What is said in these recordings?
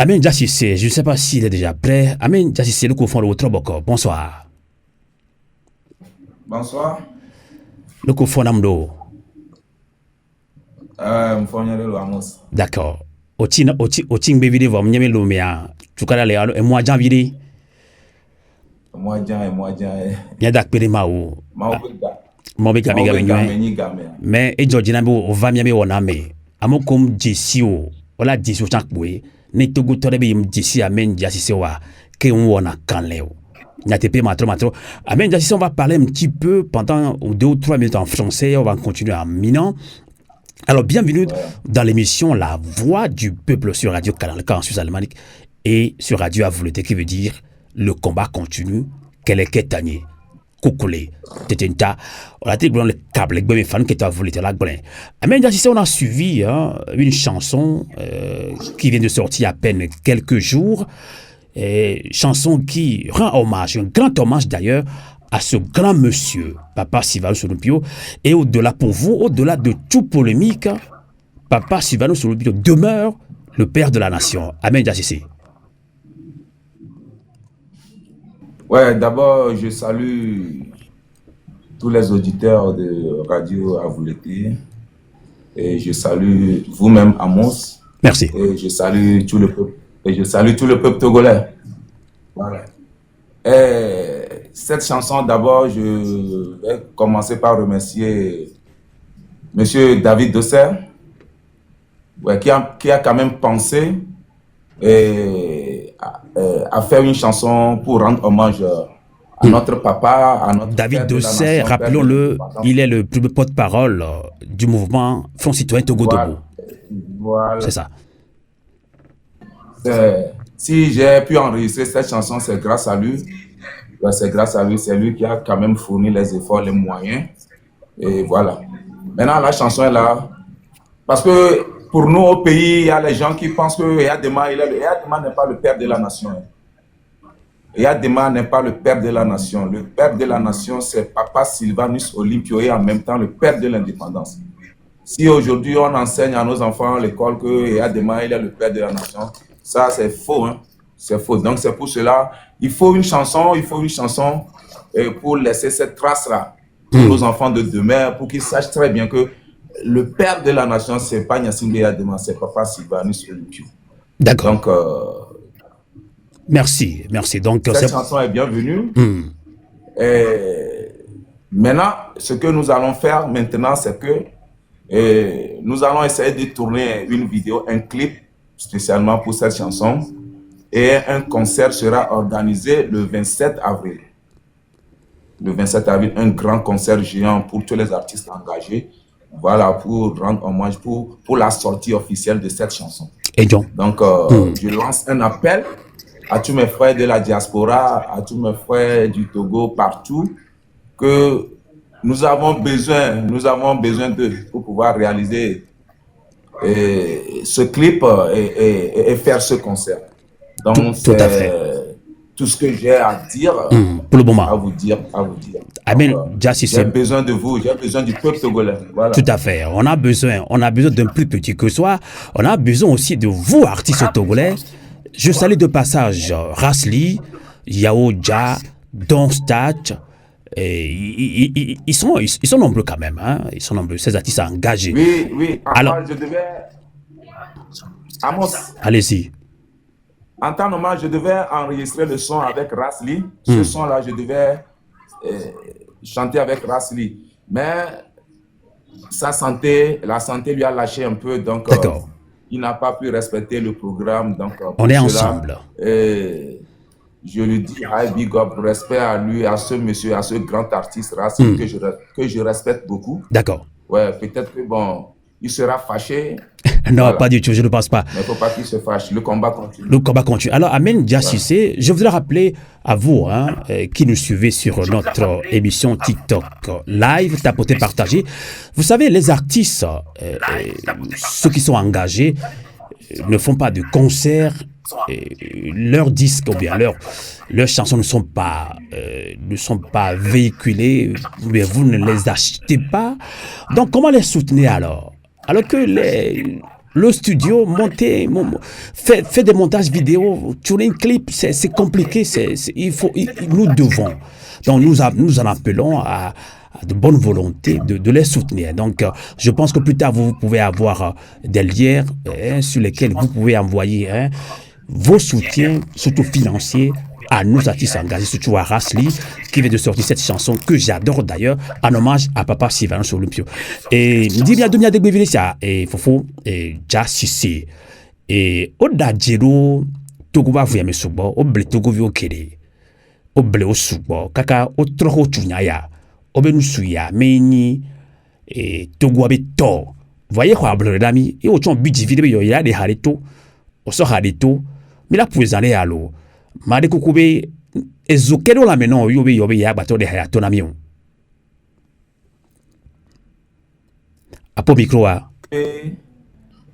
Amen Jassissé, je ne sais pas s'il est déjà prêt. Amen Jassissé, le cofondeur de Troboko. Bonsoir. Bonsoir. Le cofondeur Mdo. D'accord. Otin bevide vom nyame lumia. Tukala le alo e moi janvide. Moi Nyadak pere maou. Mobika mais e Georgina bo o va miame woname. Amokom jisio. Ola jisio chankwe. Ne togo torebe yim jisi Amen Jassissé wa ke on wona kanleo. N'yatepe matro. Amen Jassissé, on va parler un petit peu pendant 2 ou 3 minutes en français. On va continuer en minant. Alors, bienvenue dans l'émission La Voix du Peuple sur Radio Canal K en Suisse alémanique et sur Radio Avouleté, qui veut dire le combat continue, qu'elle est ketanie, coucoulé, tetenta, on a dit que le câble, les fans qui étaient Avouleté là, Amen Jassissé, on a suivi une chanson qui vient de sortir à peine quelques jours, chanson qui rend hommage, un grand hommage d'ailleurs, à ce grand monsieur, Papa Sylvanus Olympiot, et au-delà pour vous, au-delà de toute polémique, Papa Sylvanus Olympiot demeure le père de la nation. Amen Jassissé. Ouais, d'abord, je salue tous les auditeurs de Radio Avouleté, et je salue vous-même, Amos. Merci. Et je salue tout le peuple, togolais. Voilà. Cette chanson, d'abord, je vais commencer par remercier Monsieur David Dosser, qui a quand même pensé à faire une chanson pour rendre hommage à notre papa, à notre David Dosser, rappelons-le, il est le plus porte-parole du mouvement Front Citoyen Togo-Togo. Voilà. C'est ça. Si j'ai pu enregistrer cette chanson, c'est grâce à lui. C'est grâce à lui, c'est lui qui a quand même fourni les efforts, les moyens. Et voilà. Maintenant, la chanson est là. Parce que pour nous, au pays, il y a les gens qui pensent que Yadema n'est pas le père de la nation. Yadema n'est pas le père de la nation. Le père de la nation, c'est Papa Sylvanus Olympiot et en même temps le père de l'indépendance. Si aujourd'hui on enseigne à nos enfants à l'école que Yadema il est le père de la nation, ça c'est faux. Hein? C'est faux. Donc c'est pour cela, il faut une chanson pour laisser cette trace-là pour nos enfants de demain, pour qu'ils sachent très bien que le père de la nation, c'est pas Gnassingbé Yadema, c'est Papa Sylvanus Olympiot. D'accord. Donc, merci. Donc, cette chanson est bienvenue. Et maintenant, ce que nous allons faire maintenant, c'est que nous allons essayer de tourner une vidéo, un clip spécialement pour cette chanson. Et un concert sera organisé le 27 avril. Le 27 avril, un grand concert géant pour tous les artistes engagés. Voilà, pour rendre hommage, pour la sortie officielle de cette chanson. Et donc, je lance un appel à tous mes frères de la diaspora, à tous mes frères du Togo, partout, que nous avons besoin d'eux pour pouvoir réaliser ce clip et faire ce concert. Donc, c'est tout ce que j'ai à dire, pour le moment. à vous dire. Amen Jassissé. J'ai besoin de vous, j'ai besoin du peuple togolais. Voilà. Tout à fait. On a besoin d'un plus petit que soi. On a besoin aussi de vous, artistes togolais. Je salue de passage Rasli, Yao Dja, Don Stach. Ils sont nombreux quand même. Hein? Ils sont nombreux, ces artistes engagés. Oui. Alors, je devais... Amos. Allez-y. En temps normal, je devais enregistrer le son avec Rasli. Ce son-là, je devais chanter avec Rasli. Mais la santé lui a lâché un peu. Donc, il n'a pas pu respecter le programme. Donc, on est ensemble. Je lui dis, big up, respect à lui, à ce monsieur, à ce grand artiste Rasli que je respecte beaucoup. D'accord. Ouais, peut-être que il sera fâché. Non, voilà. Pas du tout, je ne pense pas. Mais il ne faut pas qu'il se fâche, le combat continue. Le combat continue. Alors, Amen Jassissé, je voudrais rappeler à vous, qui nous suivez sur notre émission TikTok live, tapoter, partager. Vous savez, les artistes, ceux qui sont engagés, ne font pas de concerts. Leurs disques ou bien leurs chansons ne sont pas véhiculées, mais vous ne les achetez pas. Donc, comment les soutenir alors que le studio, monter, faire des montages vidéo, tourner un clip, c'est compliqué. Nous devons. Donc nous en appelons à de bonne volonté de les soutenir. Donc je pense que plus tard vous pouvez avoir des liens sur lesquels vous pouvez envoyer vos soutiens, surtout financiers, à nos artistes engagés, surtout à Rasli, qui vient de sortir cette chanson que j'adore d'ailleurs, en hommage à Papa Sylvanus Olympio. Et dit bien de Bévilissia et Fofo et Jassisi. Et au Dajero, Togo va vous subo, au blé Togo vi au Kéré, au blé au subo, kaka au troho tunyaya, au benusuya, meni, et Togo abe to. Voyez quoi, blé d'ami, et au chon bidji vidéo, il y a des harito, au sort harito, mais la pouise aller à l'eau. Made kukube ezokero la menon yobe ya bato de hayato na mion. Apo micro a.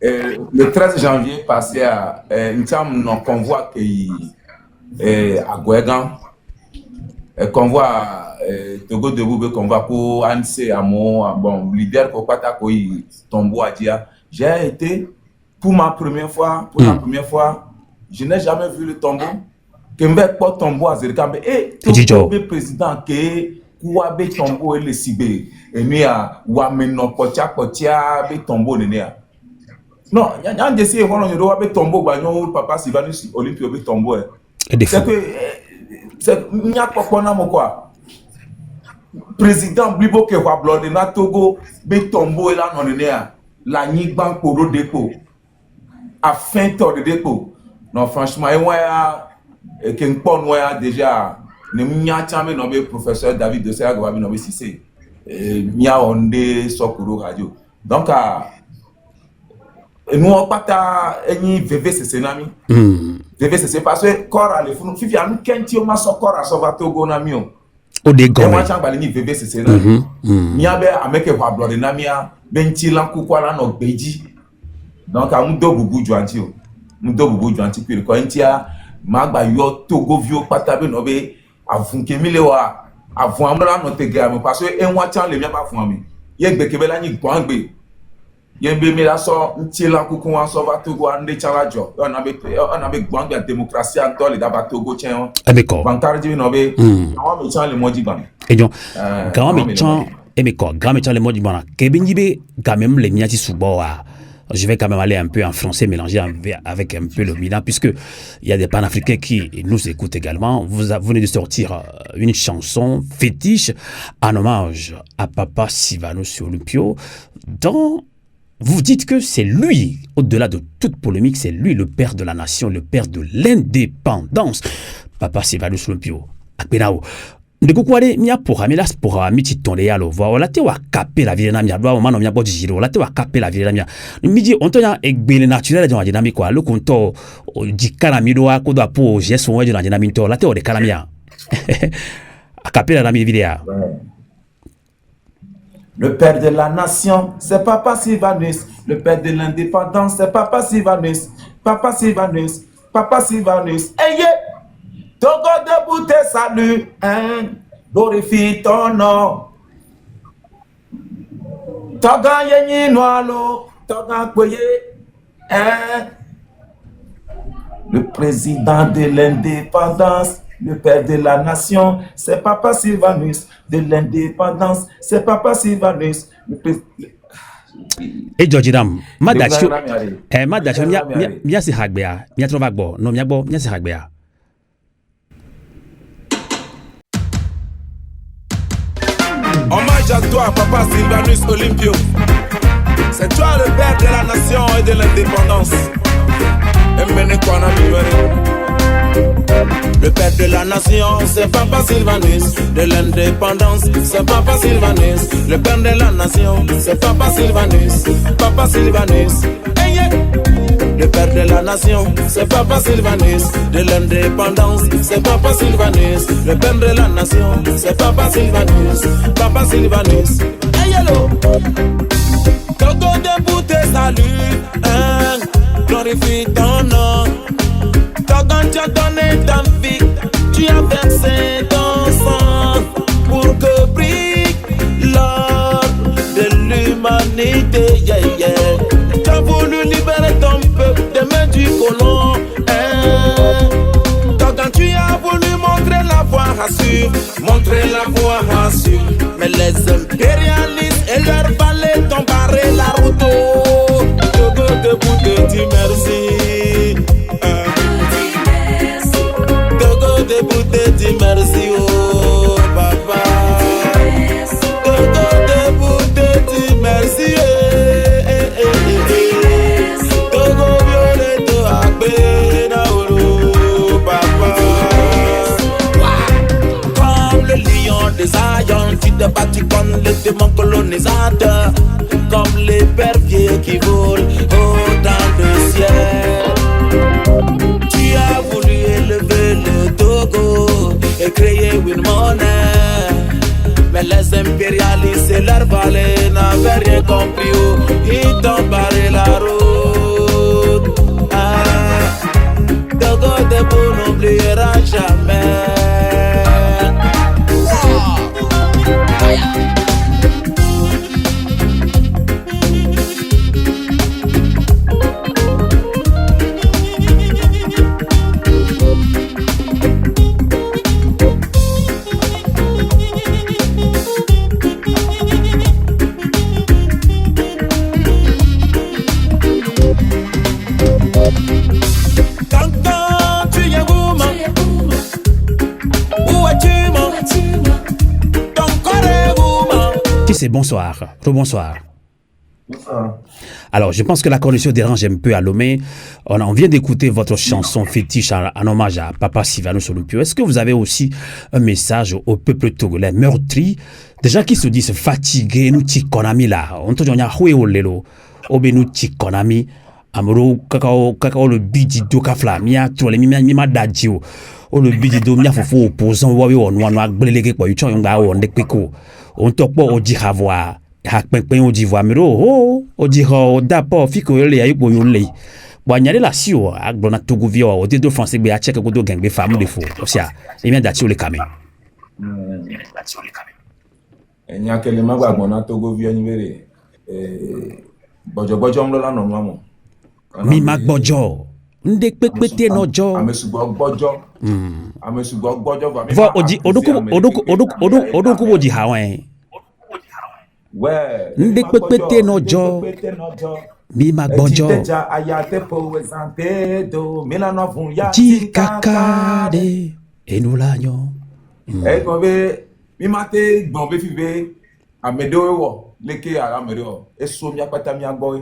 Le 13 janvier passé à une non convoi qui à Gouegan, convoi Togo de Boube, convoi pour Anse Amo, bon leader pour Patakoy Tombo Adia. J'ai été pour la première fois, je n'ai jamais vu le tombeau. Que me pas tombeau à Zerkambe et tout le président que Kouabe tombeau et le Sibé et mia Wameno Potia be tombeau nenia. Non, y a des essais on y doit be tombeau bagnon Papa Sylvanus Olympio be tombeau. C'est que c'est nya kokona mo quoi. Président Blibo ke wa blonde na Togo be tombeau et là non nenia. La Nigban Koro dépôt. À fin de dépôt. Non franchement et que nous déjà le professeur David de Serra Gwabi nommé Cissé Mia Onde Sokoro Radio. Donc nous on pas ta ni VVCC nami VVCC parce que corps à le fou fifi anu kenti o ma sokora Togo nami o de gomme moi chamba ni VVCC nami Mia be ameke wa blood namia benti lanku kwala no beji. Donc amu do bubu juanti o mu do bubu juanti puis ko entia Magba yo Togo vio patabe nobe avunke milewa avun amra no tegame parce que enwa chan le mia ba fun ami ye gbeke la ni gbangbe ye be mi la so ntila kuku wan so va Togo ande chalajo on be gbangbe démocratie en tole da ba Togo chen abeko bankar ji nobe awon me chan le moji ban et donc quand me chan et me ko grand me chan le moji ban ke binjibe quand même le miati suboa. Je vais quand même aller un peu en français, mélanger avec un peu le Milan, puisque il y a des panafricains qui nous écoutent également. Vous venez de sortir une chanson fétiche en hommage à Papa Sylvanus Olympio, dont vous dites que c'est lui, au-delà de toute polémique, c'est lui le père de la nation, le père de l'indépendance. Papa Sylvanus Olympio. Akpenao. De kukwale mia pour milas pour miti tonde yalo voilà te wa capé la vie na mia doa mano mia bodi jiro la te wa capé la vie na mia midi on to ya egbele naturel de dynamique quoi le konto di kana mi doa ko doa po gesso de la dynamique la te o de kana mia a capé la mi vidéo. Le père de la nation, c'est Papa Sylvanus. Le père de l'indépendance, c'est Papa Sylvanus. Papa Sylvanus, Papa Sylvanus. Ayez Togo debout te salut, glorifie ton nom. Toga yenyi noalo, toga kwe, Le président de l'indépendance, le père de la nation, c'est Papa Sylvanus. De l'indépendance, c'est Papa Sylvanus. Et George Dam, Madacho, mia si hagbea, mia trovagbo, no mia si hagbea. Hommage à toi, Papa Sylvanus Olympio. C'est toi le père de la nation et de l'indépendance. Le père de la nation, c'est Papa Sylvanus. De l'indépendance, c'est Papa Sylvanus. Le père de la nation, c'est Papa Sylvanus. Papa Sylvanus. Hey, yeah. Le père de la nation, c'est Papa Sylvanus. De l'indépendance, c'est Papa Sylvanus. Le père de la nation, c'est Papa Sylvanus. Papa Sylvanus. Hey, hello. Togo debout te salue, glorifie ton nom. Togo tu as donné ta vie, tu as versé ton sang pour que brille l'or de l'humanité. Yeah, yeah. Tu as voulu libérer Togo, quand tu as voulu montrer la voie, rassure, montrer la voie, rassure. Mais les impérialistes et leurs valets t'ont barré la route. Togo debout te dit merci. Togo debout te dit merci, oh papa. Togo debout te dit merci. Togo violet to agbe na oro, papa. Comme le lion des Zion, tu te bats contre les démons colonisateurs. Comme les perviers qui volent haut dans le ciel. Tu as voulu élever le Togo et créer une monnaie. Mais les impérialistes et leurs valets n'avaient rien compris. Oh, ils t'ont barré la route. Togo debout n'oubliera jamais. C'est bonsoir, rebonsoir. Bonsoir. Alors, je pense que la connexion dérange un peu à Lomé. On vient d'écouter votre chanson fétiche en hommage à Papa Sylvanus Olympio. Est-ce que vous avez aussi un message au peuple togolais meurtri, des gens qui se disent fatigués, nous tikonami là, on te dit on lelo, obe nous tikonami, amoro kakao le bidi do kafla, mia tole mia dadjio. O le bidido mia fofo opposant wawe on gbeleke kwa yucho yonga on dekpeko on tokpo o di avoir hakpenpen o di voir mero o di ho dapo fiko le ayi po yo le bo nyare la si o agbona togo vi o de do français be a check ko do gangbe fam de fo o sia e mi dati o le kame enya kele magba gbona togo vi ani bere bojo mlo la no mamo mi magbojo nde pepete nojo amesugbo gbojo vo oji odoku boji hawen nde pepete nojo mi magbojo ji kakade enulanyo gombe mi mate gombe fibe amedo wo leke ara medo eso mi apata mi agbo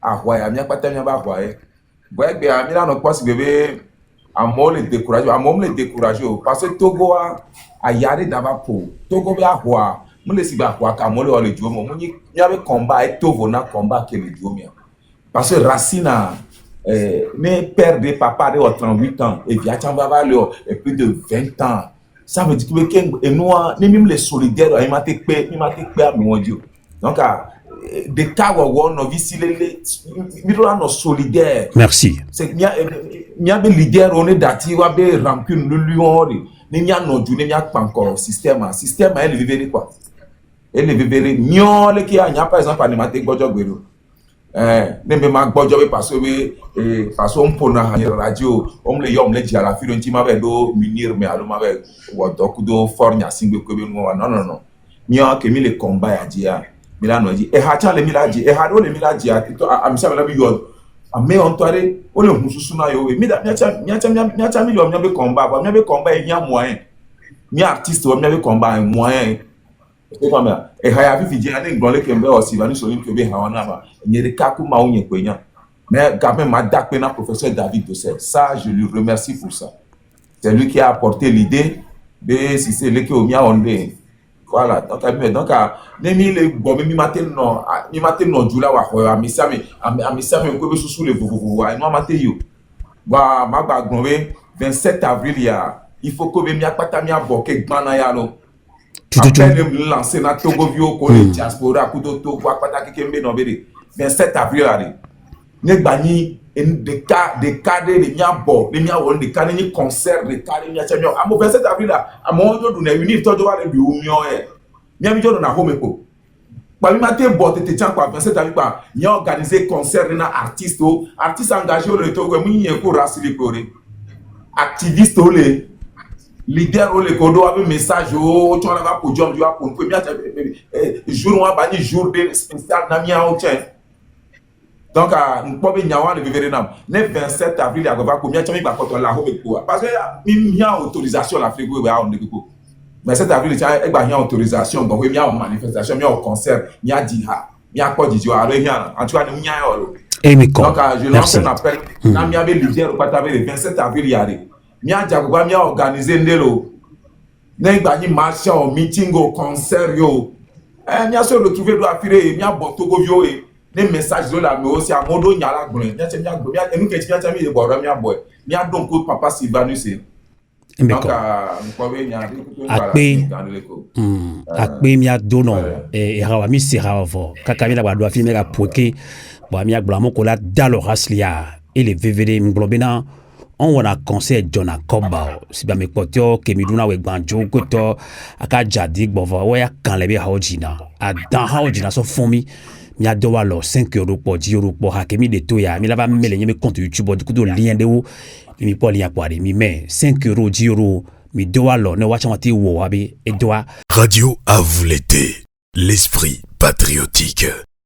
ahwa ya mi apata mi ba ahwa Bwegbe amina no kwasi bebe amo le décourager parce que Togo a yare daba po Togo be ahwa mo le siba ahwa ka mo le o le jo mo ni ave combat et Togo na combat que le jo mia parce que Racine mes père de papa de 38 ans et Viachan Baba le et plus de 20 ans ça veut dire que et nous ni même les solidaires il m'a te à mon Dieu donc des cas où on a vu si les nous solidaires. Merci. C'est n'y a des leaders on est dati ou des rancune le lion ni n'y a non du n'y a pas encore système elle vivait quoi elle vivait nion le qui a n'y a par exemple animaté gojo gbero ne me ma gojo parce que parce on pour na radio on le yom le dia la fi nti ma be do munir mais alo ma be wo dokudo fornya singbe ko be non nion que mi le combat ya dia Milano dit e hacha le milaji e hado le milaji atito amisa la bi yo ame on toare o le hususu na yo mi da miacha mi yo mi be combat e nya moyen mi artiste o mi be combat moyen e comme e haya fi fiji ade ngbon le kembe o Sylvanus Olympio be ha wana ba nyere kaku ma onye kwenya mais quand même ma dakpe na professeur David Dossel ça je lui remercie pour ça c'est lui qui a apporté l'idée de si c'est le que o mi a onde. Voilà, donc nemi le bombe mi matin non jula wa ho amisame ko be susu le vovovo wa no matin yo ba magba gbonwe 27 avril ya il faut que mi apata mi aboke gbana ya lo après le lancer na Togo vio ko le diaspora ku do to wa apata kekembe no bere 27 avril ari ne gbani de cas de mi abo de mi awon de cas ni concert de cas ni champion amo 27 avril la amo yo do na unif to do wa le bi o mi o e mi ami jo do na home ko Parmi matin botte te tiens quoi 27 avril quoi il a organisé concert na artiste engagé au retour ouais muni ko rasili kore activiste le leader le kodo avec message o tu va podium tu vas pour premier jour on va jour de spécial na mia o tien donc on peut bien avoir le vivre nam le 27 avril il va combien tu va quand la hobe quoi parce que il y a autorisation la frigo va on ko mais cette avril il y a autorisation donc il y a une manifestation il y a un concert il y a diha il y a quoi dit alors il y a en tout cas il y a donc je lance un appel na mi avait leader pas le 27 avril il y a mi a jagoba mi a organisé ndelo na igba ni marché au meeting au concert yo mi a se retrouver do afire mi a botogo vio e ne message do la me aussi a modo nyala gbon mi a se mi a gbo mi a enu ke ti mi a mi e boro mi a boy mi a don ko papa Sylvanus donc akpe mi a dono e rawa mi sera vo kaka mi la ba do afime ka poke bo mi a gbo mo ko la dalo haslia et les VVD mglobena on wana concert John Akomba si ba me potio ke mi duna we gbanjo ko to aka jadi gbovo we ya kan lebe haojina a dan haojina so fun mi a do wa lo 5 € po 10 € po ha ke mi de to ya mi la ba mele nyeme compte YouTube du coup do lien de wo mi po lien po mi mais 5 € 10 € mi do wa lo ne wa chamati wo abi e do Radio à vous l'été, l'esprit patriotique.